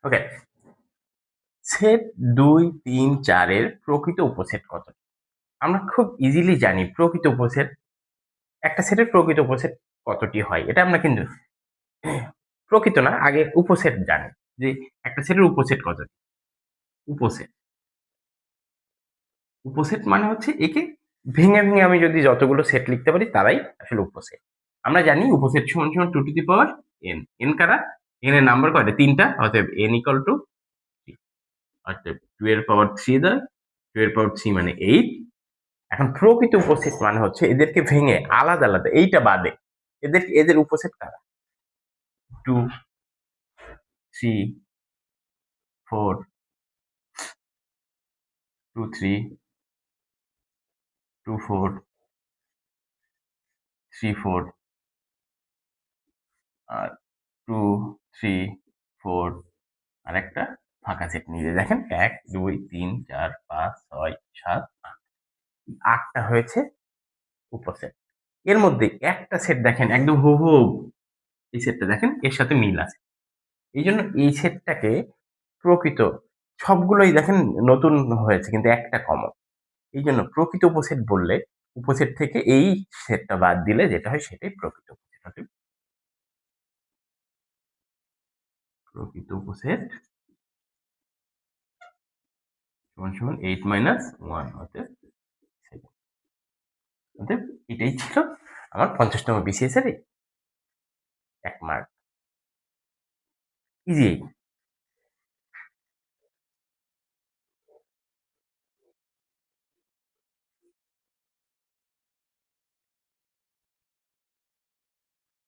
ওকে, set 2, 3, 4 এর প্রকৃত উপসেট কত? আমরা খুব ইজিলি জানি প্রকৃত উপসেট, একটা সেটের প্রকৃত উপসেট কতটি হয়, এটা আমরা কিন্তু প্রকৃত না, আগে উপসেট জানি যে একটা সেটের উপসেট কতটি। উপসেট উপসেট মানে হচ্ছে একে ভেঙে ভেঙে আমি যদি যতগুলো সেট লিখতে পারি তারাই আসলে উপসেট। আমরা জানি উপসেট সমান সমান 2 to the power n। n কারা? n এর নাম্বার কয়টা? 3টা। অতএব n ইকুয়াল টু 3। অতএব 2 এর পাওয়ার 3 দেয়, 2 এর পাওয়ার 3 মানে 8। এখন প্রকৃত উপসেট মানে হচ্ছে এদেরকে ভেঙে আলাদা আলাদা, এইটা বাদে এদের উপসেট কারা? 2, 3, 4, 2, 3, 2, 4, 3, 4 আর 2, 3, 4 আর একটা ফাঁকা সেট নিয়ে দেখেন 1, 2, 3, 4, 5, 6, 7, 8। 8টা হয়েছে উপসেট। এর মধ্যে একটা সেট দেখেন একদম হুবহু, এই সেটটা দেখেন এর সাথে মিল আছে। এই জন্য এই সেটটাকে প্রকৃত, সবগুলোই দেখেন নতুন হয়েছে কিন্তু একটা কমন। এই জন্য প্রকৃত উপসেট বললে উপসেট থেকে এই সেটটা বাদ দিলে যেটা হয় সেটাই প্রকৃত উপসেট। প্রকৃত উপসেট সমান সমান 8 মাইনাস 1 অতএব 7। অতএব এটাই ছিল আমার 50তম বিসিএস এর 1 মার্ক। ইজি।